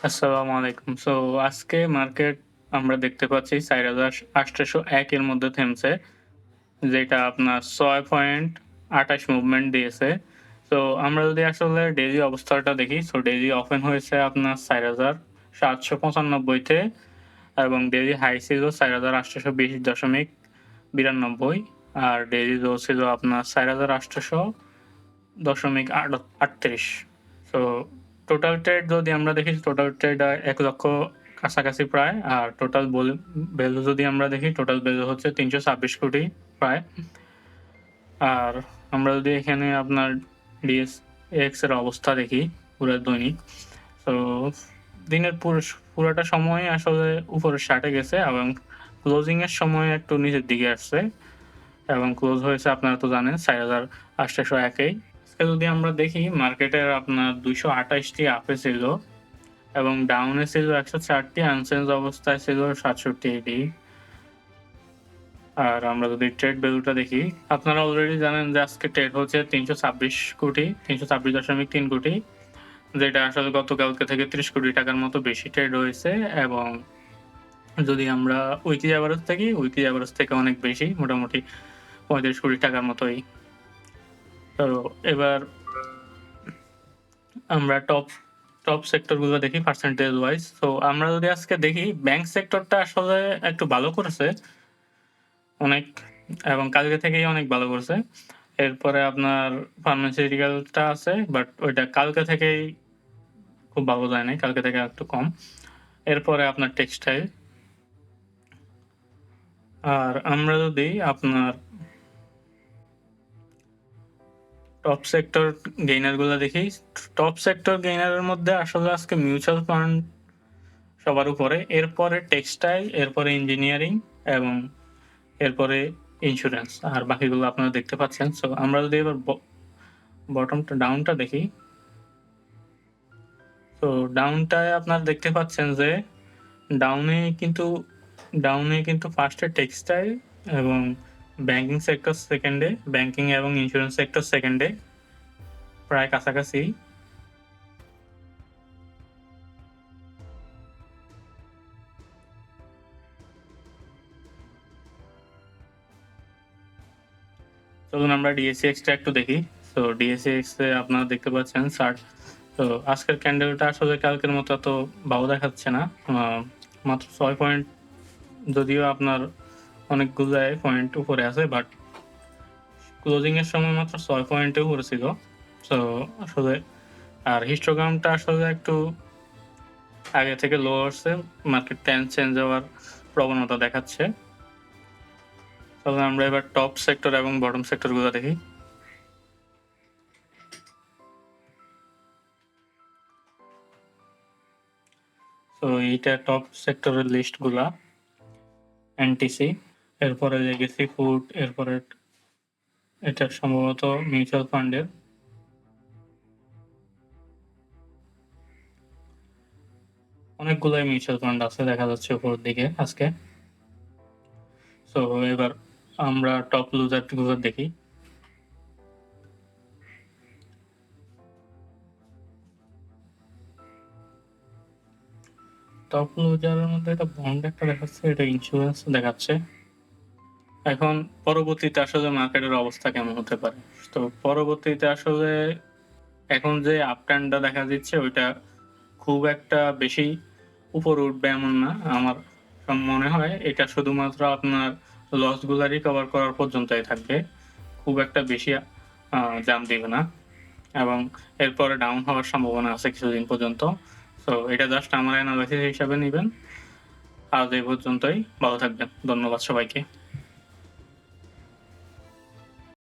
আসসালামু আলাইকুম। আজকে মার্কেট আমরা দেখতে পাচ্ছি ৪,৮০১ এর মধ্যে থেমছে। যেটা আপনার ৬.২৮ মুভমেন্ট দিয়েছে। সো আমরা যদি আসলে ডেইলি অবস্থাটা দেখি, ডেইলি ওপেন হয়েছে আপনার ৪,৭৯৫ তে এবং ডেইলি হাই ছিল ৪,৮২০.৯২ আর ডেইলি লো ছিল আপনার ৪,৮০০.38। সো টোটাল ট্রেড যদি আমরা দেখি, টোটাল ট্রেড ১,০০,০০০ কাছাকাছি প্রায়। আর টোটাল ভ্যালু যদি আমরা দেখি, টোটাল ভ্যালু হচ্ছে ৩২৬ কোটি প্রায়। আর আমরা যদি এখানে আপনার ডিএসএক্স এর অবস্থা দেখি পুরা দৈনিক, তো দিনের পুরাটা সময় আসলে উপরের শার্টে গেছে এবং ক্লোজিং এর সময় একটু নিচের দিকে আসছে এবং ক্লোজ হয়েছে আপনারা তো জানেন ৪,৮০১ এই। আজকে যদি আমরা দেখি মার্কেটের আপনার ২২৮ টি আপে ছিল এবং ডাউনে ছিল ১০৪ টি, আনচেঞ্জ অবস্থায় ছিল ৬৭ টি। আর আমরা যদি ট্রেড ভ্যালুটা দেখি, আপনারা অলরেডি জানেন যে আজকে ট্রেড হচ্ছে ৩২৬ কোটি, ৩২৬.৩ কোটি, যেটা আসলে গতকালকে থেকে ৩০ কোটি টাকার মতো বেশি ট্রেড হয়েছে এবং যদি আমরা উইকলি এভারেজ দেখি, উইকলি এভারেজ থেকে অনেক বেশি, মোটামুটি ৩৫ কোটি টাকার মতোই। তো এবার আমরা টপ সেক্টর গুলো দেখি পার্সেন্টেজ ওয়াইজ। আমরা যদি আজকে দেখি ব্যাংক সেক্টরটা আসলে একটু ভালো করেছে অনেক এবং কালকে থেকেই অনেক ভালো করছে। এরপরে আপনার ফার্মাসিউটিক্যালটা আছে বাট ওইটা কালকে থেকেই খুব ভালো যায় নাই। কালকে থেকে একটু কম। এরপরে আপনার টেক্সটাইল। আর আমরা যদি আপনার টপ সেক্টর গেইনার গুলা দেখি, টপ সেক্টর গেইনার এর মধ্যে আসলে আজকে মিউচুয়াল ফান্ড সবার উপরে, এরপরে টেক্সটাইল, এরপরে ইঞ্জিনিয়ারিং এবং এরপরে ইন্সুরেন্স। আর বাকিগুলো আপনারা দেখতে পাচ্ছেন। আমরা যদি এবার ডাউনটা দেখি, তো ডাউনটায় আপনারা দেখতে পাচ্ছেন যে ডাউনে কিন্তু ফার্স্টে টেক্সটাইল এবং ব্যাংকিং সেক্টর সেকেন্ডে, ব্যাংকিং এবং ইন্সুরেন্স সেক্টর সেকেন্ডে প্রায় কাছাকাছি। চলুন আমরা ডিএসইএক্স টা একটু দেখি। ডিএসইএক্স এ আপনারা দেখতে পাচ্ছেন আজকের ক্যান্ডেলটা আসলে কালকের মতো এত ভালো দেখাচ্ছে না। মাত্র ৬ পয়েন্ট, যদিও আপনার অনেকগুলো পয়েন্ট উপরে আছে বাট ক্লোজিং এর সময় মাত্র ৬ পয়েন্টে উপরে ছিল। আসলে আর হিস্টোগ্রামটা আসলে একটু আগে থেকে লো আসছে, মার্কেট চেঞ্জ হওয়ার প্রবণতা দেখাচ্ছে। আমরা এবার টপ সেক্টর এবং বটম সেক্টর গুলো দেখি। এইটা টপ সেক্টরের লিস্ট গুলা। এনটিসি, এরপরে লেগেসি ফুড, এরপরে এটা সম্ভবত মিউচুয়াল ফান্ডের। অনেকগুলাই মিউচুয়াল ফান্ড আছে দেখা যাচ্ছে উপরের দিকে আজকে। এবার আমরা টপ লুজার গুলো দেখি। টপ লুজারের মধ্যে এটা বন্ড একটা দেখাচ্ছে, এটা ইন্স্যুরেন্স দেখাচ্ছে। এখন পরবর্তীতে আসলে মার্কেটের অবস্থা কেমন হতে পারে? পরবর্তীতে আসলে এখন যে আপট্রেন্ডটা দেখা দিচ্ছে ওইটা খুব একটা বেশি উপরে উঠবে এমন না। আমার মনে হয় এটা শুধুমাত্র আপনার লস গুলা রিকভার করার পর্যন্তই থাকবে। খুব একটা বেশি জাম্প দিবে না এবং এরপরে ডাউন হওয়ার সম্ভাবনা আছে কিছুদিন পর্যন্ত। এটা জাস্ট আমার এনালাইসিস হিসাবে নিবেন। আজ এই পর্যন্তই। ভালো থাকবেন। ধন্যবাদ সবাইকে।